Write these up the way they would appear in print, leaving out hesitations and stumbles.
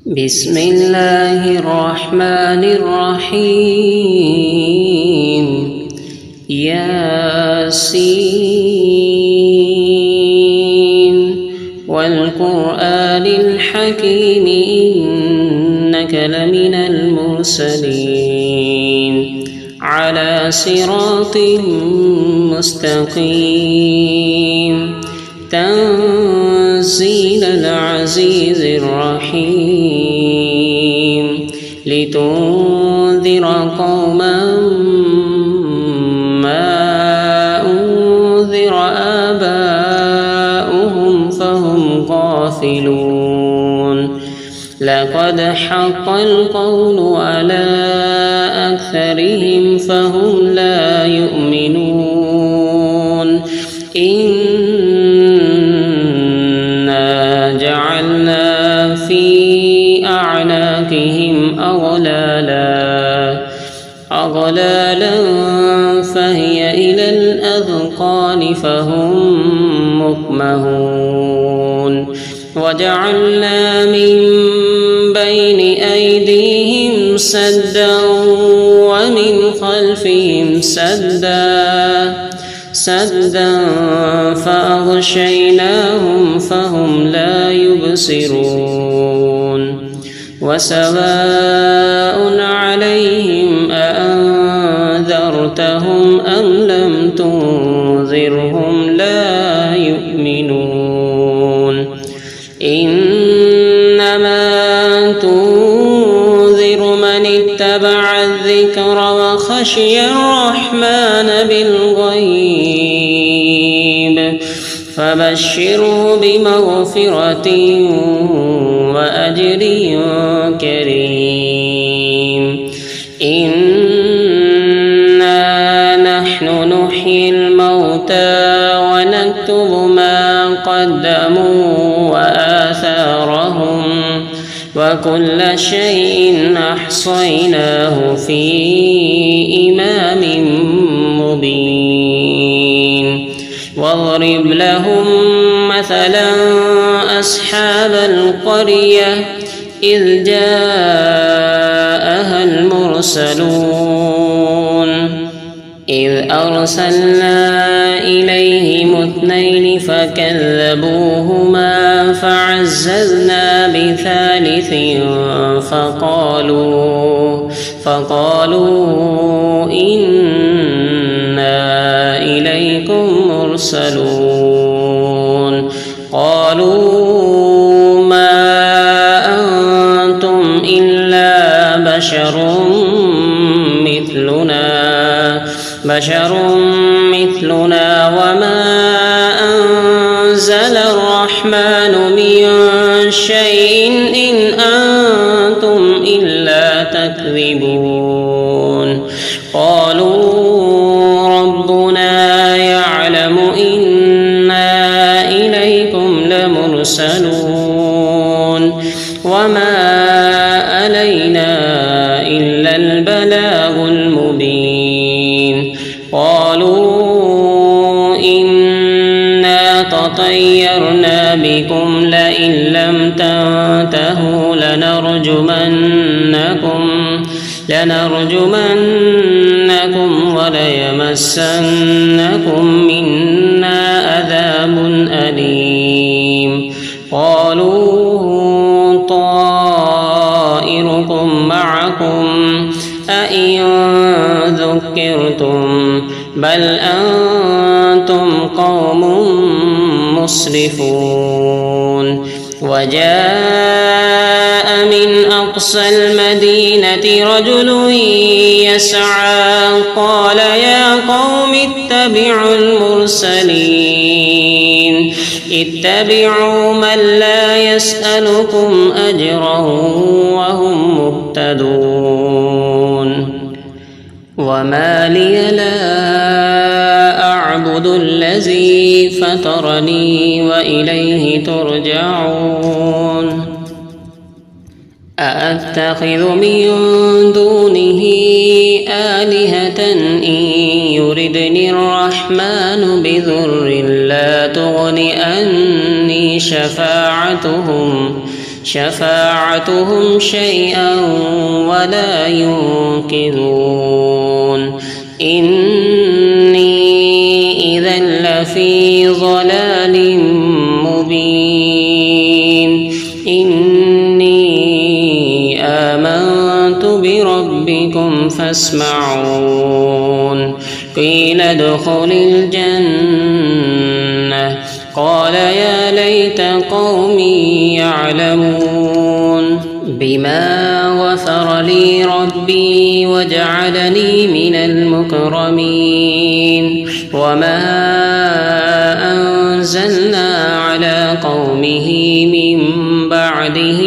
بسم الله الرحمن الرحيم ياسين والقرآن الحكيم إنك لمن المرسلين على صراط مستقيم تنزيل العزيز الرحيم لتنذر قوما ما أنذر آباؤهم فهم غافلون لقد حق القول على أكثرهم فهم لا يؤمنون إنا جعلنا في أعناقهم أغلالا فهي إلى الأذقان فهم مقمحون وجعلنا من بين أيديهم سدا ومن خلفهم سدا فأغشيناهم فهم لا يبصرون وسواء عليهم أأنذرتهم أم لم تنذرهم لا يؤمنون إنما تنذر من اتبع الذكر وخشي الرحمن بالغيب فبشره بمغفرة وأجر كريم إنا نحن نحيي الموتى ونكتب ما قدموا وآثارهم وكل شيء أحصيناه في إمام مبين واضرب لهم مثلا أصحاب القرية إذ جاءها المرسلون إذ أرسلنا إليهم 2 فكذبوهما فعززنا بثالث فقالوا إنا إليكم مرسلون قالوا ما أنتم إلا بشر مثلنا وما أنزل الرحمن من شيء إن أنتم إلا تكذبون قالوا ربنا يعلم إنا إليكم لمرسلون وما علينا إلا البلاغ المبين قالوا إنا تطيرنا بكم لئن لم تنتهوا لنرجمنكم وليمسنكم منا عذاب أليم قالوا طائركم معكم أئن ذكرتم بل أنتم قوم مسرفون وجاء من أقصى المدينة رجل يسعى قال يا قوم اتبعوا المرسلين اتبعوا من لا يسألكم أجرا وهم مهتدون وما لي لا أعبد الذي فطرني وإليه ترجعون أأتخذ من دونه آلهة إن يردني الرحمن بضر لا تغن عني شفاعتهم شفاعتهم شيئا ولا ينقذون إني إذا لفي ضلال مبين إني آمنت بربكم فاسمعون قيل ادخل الجنة قال يا ليت قومي يعلمون بما غفر لي ربي وجعلني من المكرمين وما أنزلنا على قومه من بعده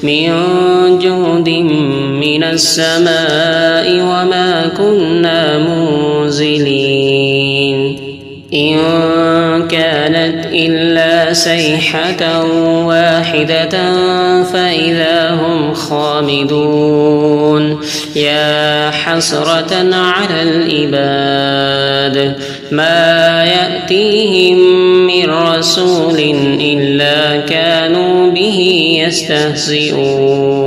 من جود من السماء وما كنا منزلين إن كانت إلا صيحة واحدة فإذا هم خامدون يا حسرة على العباد ما يأتيهم من رسول إلا كانوا به يستهزئون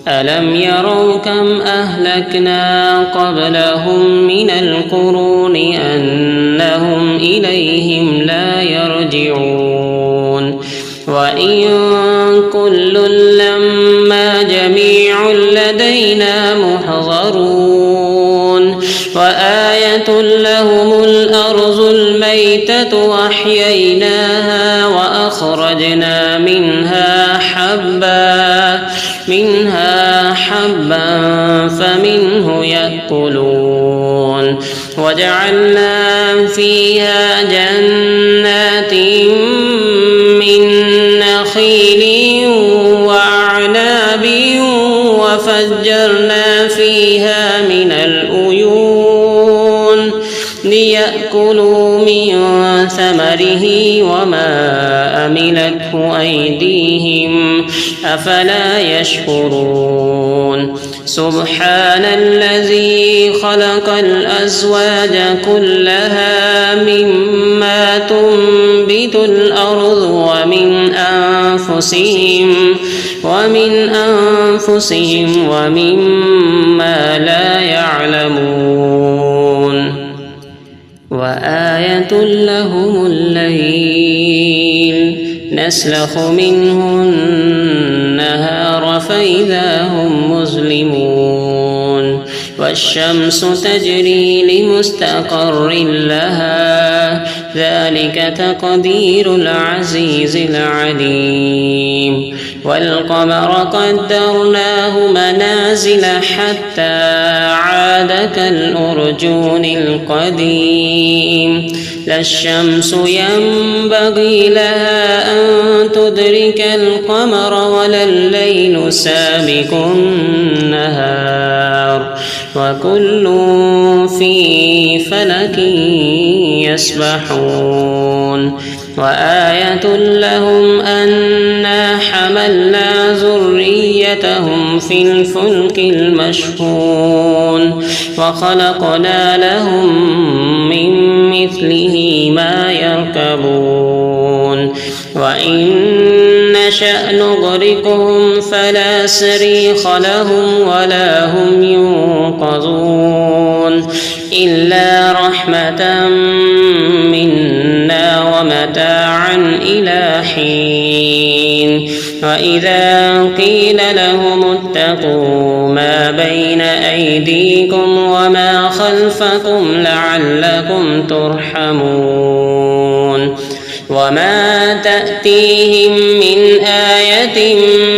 ألم يروا كم أهلكنا قبلهم من القرون أنهم إليهم لا يرجعون وإن كل لما جميع لدينا محضرون وآية لهم الأرض الميتة وأحييناها وأخرجنا منها حبا فمنه يأكلون وجعلنا فيها جنات من نخيل وأعناب وفجرنا فيها من العيون ليأكلوا من ثمره وما أملته أيديهم أفلا يشكرون سبحان الذي خلق الأزواج كلها مما تنبت الأرض ومن أنفسهم ومما لا يعلمون وآية لهم الليل نسلخ منه النهار فإذا هم مظلمون والشمس تجري لمستقر لها ذلك تقدير العزيز العليم والقمر قدرناه منازل حتى عاد كالأرجون القديم لا الشمس ينبغي لها أن تدرك القمر ولا الليل سابق النهار وكل في فلك يسبحون وآية لهم أنا حملنا ذريتهم في الفلك المشحون وخلقنا لهم من مثله ما يركبون وإن نشأ نغرقهم فلا صريخ لهم ولا هم ينقذون إلا رحمة منا ومتاعا إلى حين وإذا قيل لهم اتقوا ما بين أيديكم وما خلفكم لعلكم ترحمون وما تأتيهم من آية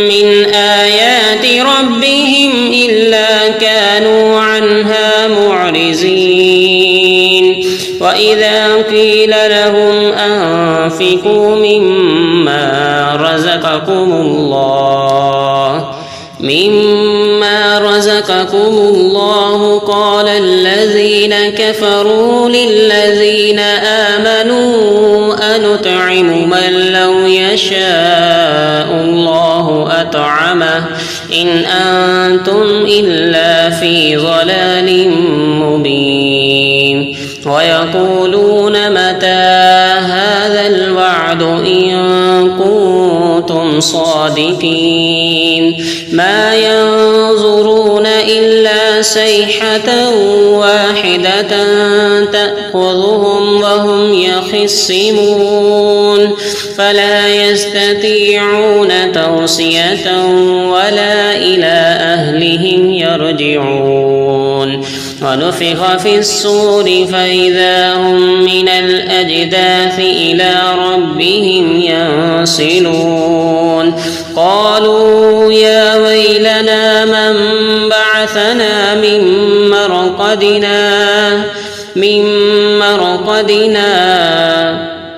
من آيات ربهم إلا كانوا عنها معرضين وإذا قيل لهم أنفقوا مما رزقكم الله قال الذين كفروا للذين آمنوا أنطعم من لو يشاء الله أطعمه إن أنتم إلا في ضلال مبين ويقولون متى هذا الوعد بعد إن كنتم صادقين ما ينظرون إلا صيحة واحدة تأخذهم وهم يخصمون فلا يستطيعون توصية ولا إلى أهلهم يرجعون ونفخ في الصور فإذا هم من الأجداث إلى ربهم ينسلون قالوا يا ويلنا من بعثنا من مرقدنا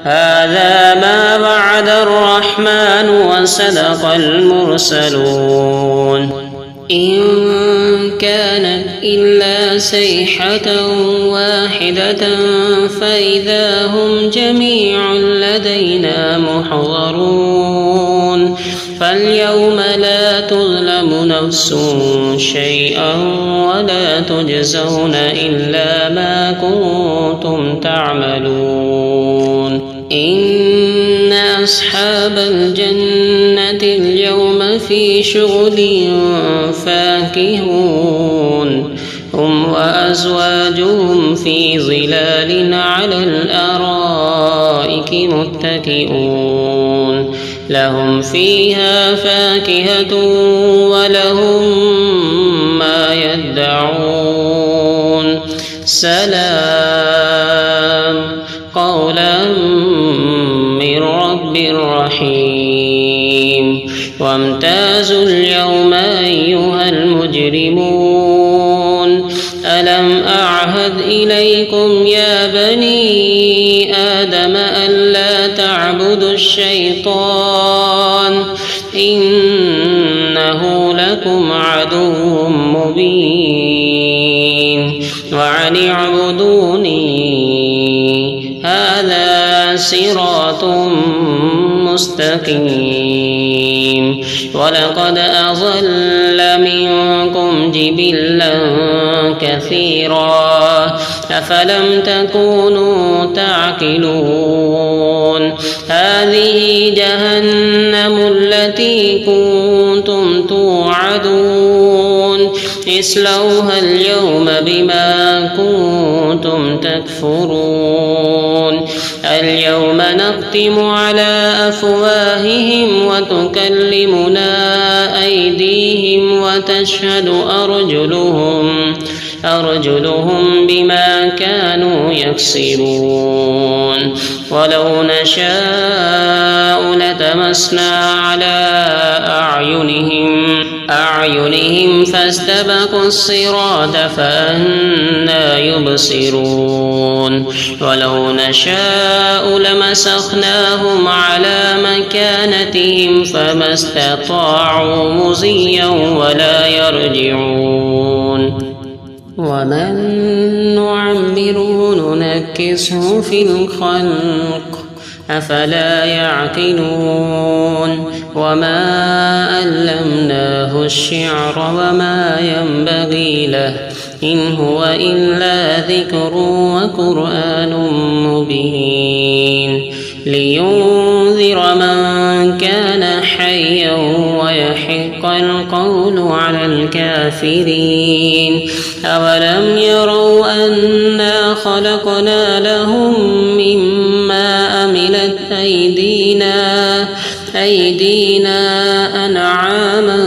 هذا ما وعد الرحمن وصدق المرسلون إن كانت إلا صيحة واحدة فإذا هم جميع لدينا محضرون فاليوم لا تظلم نفس شيئا ولا تجزون إلا ما كنتم تعملون إن أصحاب الجنة اليوم في شغل فاكهون هم وأزواجهم في ظلال على الأرائك متكئون لهم فيها فاكهة ولهم ما يدعون سلام قولا من رب رحيم وامتازوا اليوم أيها المجرمون ألم أعهد إليكم يا بني آدم ألا تعبدوا الشيطان إنه لكم عدو مبين وأن اعبدوني هذا صراط مستقيم ولقد أضل منكم جبلا كثيرا أفلم تكونوا تعقلون هذه جهنم التي كنتم توعدون اصلوها اليوم بما كنتم تكفرون اليوم نختم على أفواههم وتكلمنا أيديهم وتشهد أرجلهم بما كانوا يكسبون ولو نشاء لتمسنا على أعينهم فاستبقوا الصراط فأنى يبصرون ولو نشاء لمسخناهم على مكانتهم فما استطاعوا مضيا ولا يرجعون ومن نعمره ننكسه في الخلق أفلا يعقلون وما علمناه الشعر وما ينبغي له إن هو إلا ذكر وقرآن مبين لينذر من كان حيا ويحق القول على الكافرين أولم يروا أنا خلقنا لهم مما عملت أيدينا أنعاما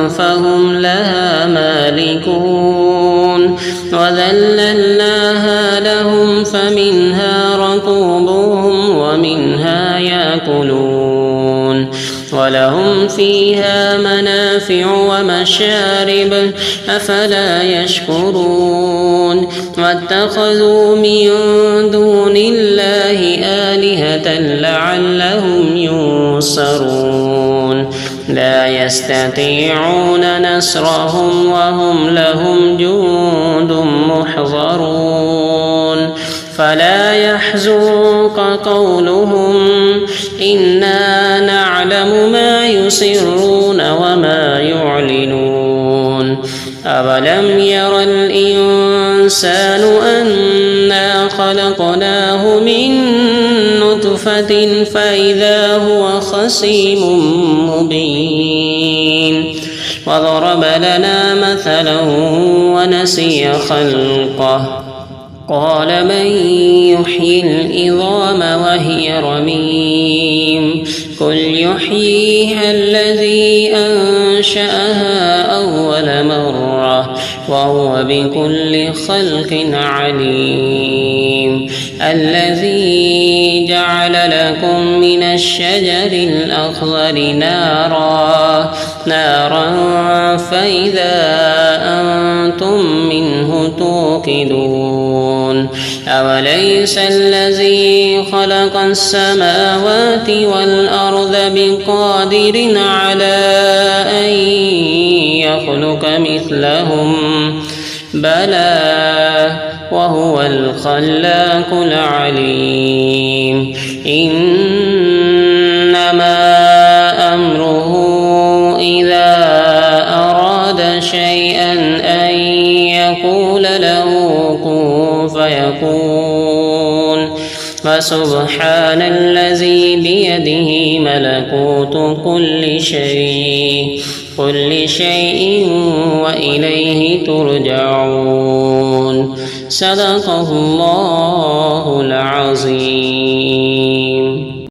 فهم لها مالكون وذللناها لهم فمنها ركوبهم ومنها يأكلون ولهم فيها منافع ومشارب أفلا يشكرون واتخذوا من دون الله آلهة لعلهم ينصرون لا يستطيعون نصرهم وهم لهم جند محضرون فلا يحزنك قولهم إنا نعلم ما يسرون وما يعلنون أولم ير الإنسان أنا خلقناه من نطفة نطفة فإذا هو خصيم مبين وضرب لنا مثلا ونسي خلقه قال من يحيي العظام وهي رميم قل يحييها الذي أنشأها أول مرة وهو بكل خلق عليم الذي جعل لكم من الشجر الأخضر نارا فإذا أنتم منه توقدون أوليس الذي خلق السماوات والأرض بقادر على أن يخلق مثلهم بلى وهو الخلاق العليم إنما أمره إذا أراد شيئا أن يقول له كن فيكون فسبحان الذي بيده ملكوت كل شيء وإليه ترجعون صدق الله العظيم.